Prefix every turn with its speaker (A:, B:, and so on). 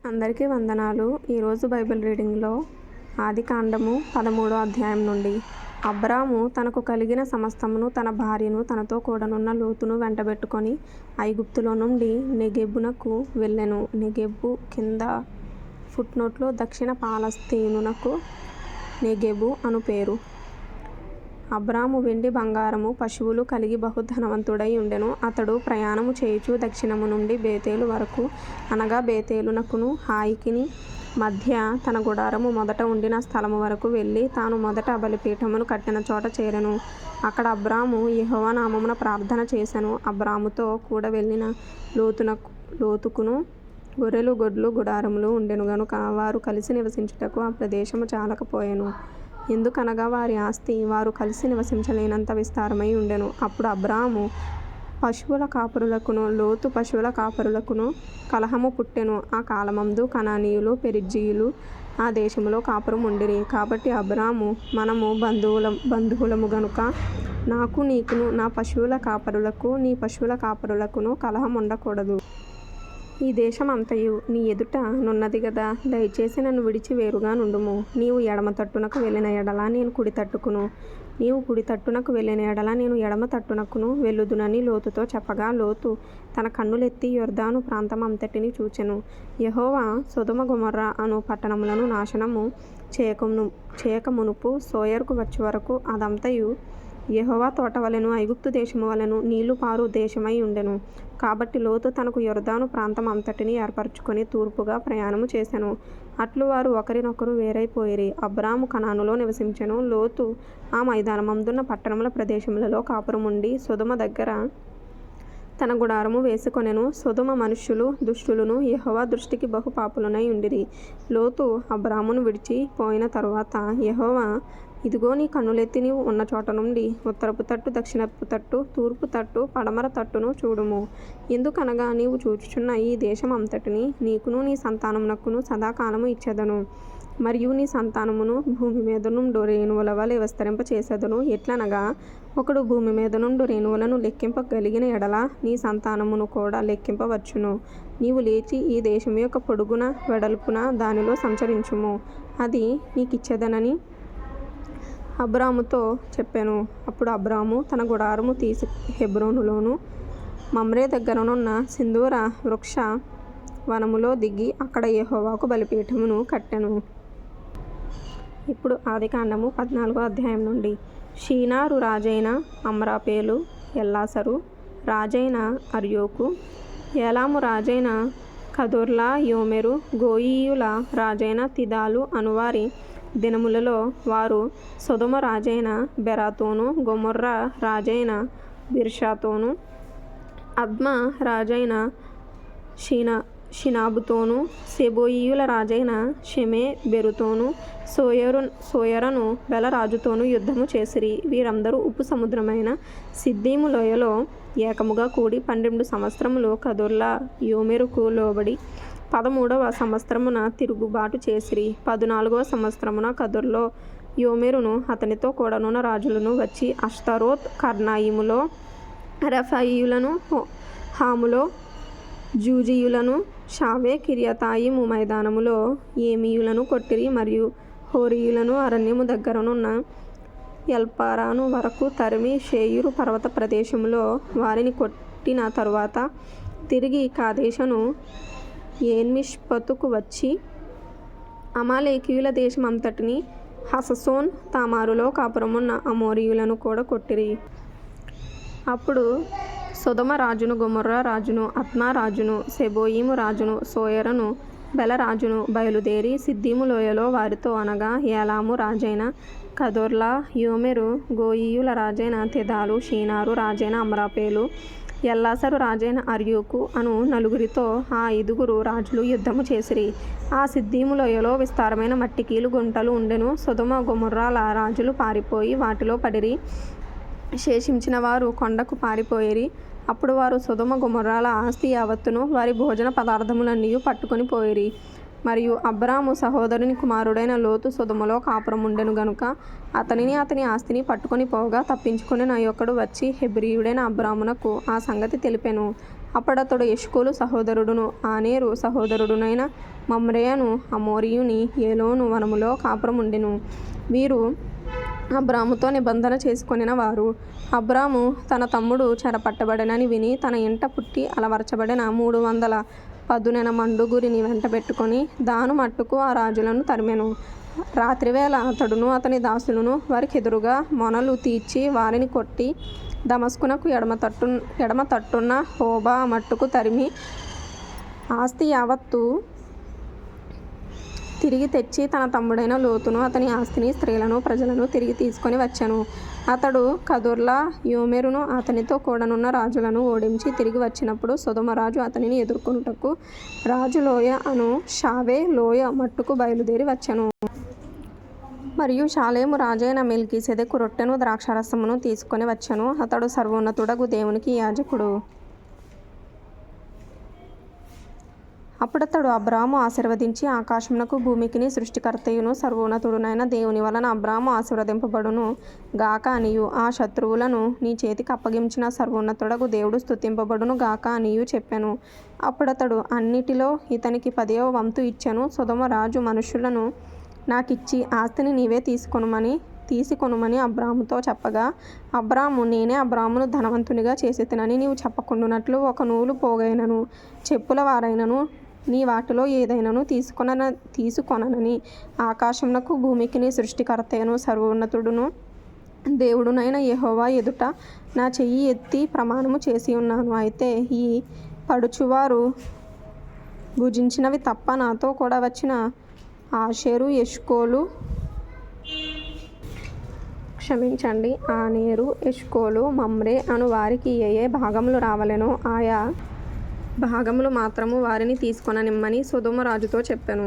A: అందరికీ వందనాలు. ఈరోజు బైబిల్ రీడింగ్లో ఆదికాండము 13వ అధ్యాయం నుండి. అబ్రాము తనకు కలిగిన సమస్తమును, తన భార్యను, తనతో కూడనున్న లోతును వెంటబెట్టుకొని ఐగుప్తులో నుండి నెగెబునకు వెళ్ళెను. నెగెబు కింద ఫుట్నోట్లో దక్షిణ పాలస్తీనునకు నెగెబు అను పేరు. అబ్రాము వెండి బంగారము పశువులు కలిగి బహుధనవంతుడై ఉండెను. అతడు ప్రయాణము చేయుచు దక్షిణము నుండి బేతేలు వరకు, అనగా బేతేలునకును హాయికిని మధ్య తన గుడారము మొదట ఉండిన స్థలము వరకు వెళ్ళి, తాను మొదట బలిపీఠమును కట్టిన చోట చేరెను. అక్కడ అబ్రాము యెహోవా నామమున ప్రార్థన చేసెను. అబ్రాముతో కూడా వెళ్ళిన లోతుకును గొర్రెలు, గొడ్లు, గుడారములు ఉండెను గనుక వారు కలిసి నివసించుటకు ఆ ప్రదేశము చాలకపోయెను. ఎందుకనగా వారి ఆస్తి వారు కలిసి నివసించలేనంత విస్తారమై ఉండెను. అప్పుడు అబ్రాము పశువుల కాపరులకును లోతు పశువుల కాపరులకును కలహము పుట్టెను. ఆ కాలమందు కనానీయులు, పెరిజ్జీయులు ఆ దేశములో కాపురం ఉండిరి. కాబట్టి అబ్రాము, మనము బంధువులము గనుక నాకు నీకును, నా పశువుల కాపరులకు నీ పశువుల కాపరులకును కలహం ఉండకూడదు. ఈ దేశం అంతయు నీ ఎదుట నున్నది గదా, దయచేసి నన్ను విడిచి వేరుగా నుండుము. నీవు ఎడమ తట్టునకు వెళ్ళిన ఎడల నేను కుడి తట్టుకును, నీవు కుడి తట్టునకు వెళ్ళిన ఎడల నేను ఎడమ తట్టునకును వెళ్ళుదునని లోతుతో చెప్పగా, లోతు తన కన్నులెత్తి యొర్దాను ప్రాంతం అంతటిని చూచెను. యెహోవా సొదొమ గొమొర్రా అను పట్టణములను నాశనము చేయకమునుపు సోయరుకు వచ్చే వరకు అదంతయు యెహోవా తోట వలెను, ఐగుప్తు దేశము వలెను నీళ్లు పారు దేశమై ఉండెను. కాబట్టి లోతు తనకు యొర్దాను ప్రాంతం అంతటిని ఏర్పరచుకొని తూర్పుగా ప్రయాణము చేసెను. అట్లు వారు ఒకరినొకరు వేరైపోయిరి. అబ్రాము కనానులో నివసించెను. లోతు ఆ మైదానమందున్న పట్టణముల ప్రదేశములలో కాపురముండి సొదొమ దగ్గర తన గుడారము వేసుకొనెను. సొదొమ మనుష్యులు దుష్టులను, యెహోవా దృష్టికి బహు పాపులనై ఉండిరి. లోతు అబ్రామును విడిచి పోయిన తరువాత యెహోవా, ఇదిగో నీ కన్నులెత్తి నీవు ఉన్న చోట నుండి ఉత్తరపు తట్టు, దక్షిణపు తట్టు, తూర్పు తట్టు, పడమర తట్టును చూడుము. ఎందుకనగా నీవు చూచుచున్న ఈ దేశం అంతటిని నీకును నీ సంతానమునకును సదాకాలము ఇచ్చెదను. మరియు నీ సంతానమును భూమి మీద నుండి రేణువుల వలె విస్తరింప చేసేదను. ఎట్లనగా ఒకడు భూమి మీద నుండి రేణువులను లెక్కింపగలిగిన ఎడల నీ సంతానమును కూడా లెక్కింపవచ్చును. నీవు లేచి ఈ దేశం యొక్క పొడుగున వెడల్పున దానిలో సంచరించుము, అది నీకిచ్చెదనని అబ్రాముతో చెప్పెను. అప్పుడు అబ్రాము తన గుడారము తీసి హెబ్రోనులోను మమ్రే దగ్గరనున్న సింధూర వృక్ష వనములో దిగి అక్కడ యెహోవాకు బలిపీఠమును కట్టెను. ఇప్పుడు ఆదికాండము 14వ అధ్యాయం నుండి. షీనారు రాజైన అమ్రాపేలు, ఎల్లాసరు రాజైన అర్యోకు, ఏలాము రాజైన కదొర్లా యోమెరు, గోయీయుల రాజైన తిదాలు అనువారి దినములలో వారు సొదొమ రాజైన బెరాతోను, గొమొర్రా రాజైన బిర్షాతోను, అద్మా రాజైన షినాబుతోను, సెబోయీయుల రాజైన షెమెబెరుతోను, సోయరను బెలరాజుతోను యుద్ధము చేసిరి. వీరందరూ ఉప్పు సముద్రమైన సిద్దీము లోయలో ఏకముగా కూడి 12 సంవత్సరములు కదొర్లా యోమెరుకు లోబడి 13వ సంవత్సరమున తిరుగుబాటు చేసిరి. 14వ సంవత్సరమున కదొర్లా యోమెరును అతనితో కూడనున్న రాజులను వచ్చి అష్తారోత్, కర్నాయిములో రెఫాయీయులను, హాములో జూజీయులను, షావే కిర్యతాయిము మైదానములో ఏమీయులను కొట్టిరి. మరియు హోరీయులను అరణ్యము దగ్గరనున్న ఎల్పారాను వరకు తరిమి షేయరు పర్వత ప్రదేశములో వారిని కొట్టిన తరువాత తిరిగి కాదేషును ఏన్మిష్పతుకు వచ్చి అమాలేకీయుల దేశమంతటిని, హససోన్ తామారులో కాపురమున్న అమోరీయులను కూడా కొట్టిరి. అప్పుడు సొదొమ రాజును, గొమొర్రా రాజును, అద్మా రాజును, సెబోయీము రాజును, సోయరును బెలరాజును బయలుదేరి సిద్దీము లోయలో వారితో, అనగా ఏలాము రాజైన కదొర్లా యోమెరు, గోయీయుల రాజైన తిదాలు, షీనారు రాజైన అమ్రాపేలు, ఎల్లాసరు రాజైన అర్యోకు అను నలుగురితో ఆ 5 రాజులు యుద్ధము చేసిరి. ఆ సిద్దీము లోయలో విస్తారమైన మట్టికీలు గుంటలు ఉండెను. సొదొమ గొమొర్రాల రాజులు పారిపోయి వాటిలో పడిరి. శేషించిన వారు కొండకు పారిపోయిరి. అప్పుడు వారు సొదొమ గొమొర్రాల ఆస్తి యావత్తును వారి భోజన పదార్థములన్నీ పట్టుకొని పోయిరి. మరియు అబ్రాము సహోదరుని కుమారుడైన లోతు సొదొమలో కాపురముండెను గనుక అతనిని అతని ఆస్తిని పట్టుకొని పోగా తప్పించుకొని నాయొక్కడు వచ్చి హెబ్రీయుడైన అబ్రామునకు ఆ సంగతి తెలిపెను. అప్పుడతడు ఎష్కోలు సహోదరుడును ఆనేరు సహోదరుడునైన మమ్రే అను అమోరీయుని ఏలోను వనములో కాపురం ఉండెను. వీరు అబ్రాముతో నిబంధన చేసుకొనిన వారు. అబ్రాము తన తమ్ముడు చెరపట్టబడెనని విని తన ఇంట పుట్టి అలవర్చబడిన 300 పదునెన మండుగురిని వెంటబెట్టుకొని దాను మట్టుకు ఆ రాజులను తరిమెను. రాత్రివేళ అతడును అతని దాసులను వారికెదురుగా మొనలు తీర్చి వారిని కొట్టి దమస్కునకు ఎడమ తట్టున్న హోబా మట్టుకు తరిమి ఆస్తి యావత్తు తిరిగి తెచ్చి తన తమ్ముడైన లోతును అతని ఆస్తిని స్త్రీలను ప్రజలను తిరిగి తీసుకొని వచ్చెను. అతడు కదొర్లా యోమెరును అతనితో కూడనున్న రాజులను ఓడించి తిరిగి వచ్చినప్పుడు సొదొమ రాజు అతనిని ఎదుర్కొనుటకు రాజు లోయ అను షావే లోయ మట్టుకు బయలుదేరి వచ్చెను. మరియు షాలేము రాజైన మెల్కీసెదెకు రొట్టెను ద్రాక్షారసమును తీసుకొని వచ్చెను. అతడు సర్వోన్నతుడగు దేవునికి యాజకుడు. అప్పుడతడు అబ్రాము ఆశీర్వదించి ఆకాశమునకు భూమికిని సృష్టికర్తయును సర్వోన్నతుడునైన దేవుని వలన అబ్రాము ఆశీర్వదింపబడును గాక అనియు ఆ శత్రువులను నీ చేతికి అప్పగించిన సర్వోన్నతుడగు దేవుడు స్తుతింపబడును గాక అనియు చెప్పెను. అప్పుడతడు అన్నిటిలో ఇతనికి 10వ వంతు ఇచ్చెను. సొదొమ రాజు మనుష్యులను నాకిచ్చి ఆస్తిని నీవే తీసుకొనుమని అబ్రాముతో చెప్పగా అబ్రాము నేనే అబ్రామును ధనవంతునిగా చేసితినని నీవు చెప్పకుండునట్లు ఒక నూలు పోగైనను చెప్పుల వారైనను నీ వాటిలో ఏదైనాను తీసుకొననని ఆకాశమునకు భూమికిని సృష్టికర్తయను సర్వోన్నతుడును దేవుడునైన యెహోవా ఎదుట నా చెయ్యి ఎత్తి ప్రమాణము చేసి ఉన్నాను. అయితే ఈ పడుచువారు భుజించినవి తప్ప నాతో కూడా వచ్చిన ఆషేరు ఆనేరు ఎష్కోలు మమ్రే అను వారికి ఏ భాగములు రావలెనో ఆయా భాగములు మాత్రము వారిని తీసుకొననిమ్మని సొదొమ రాజుతో చెప్పెను.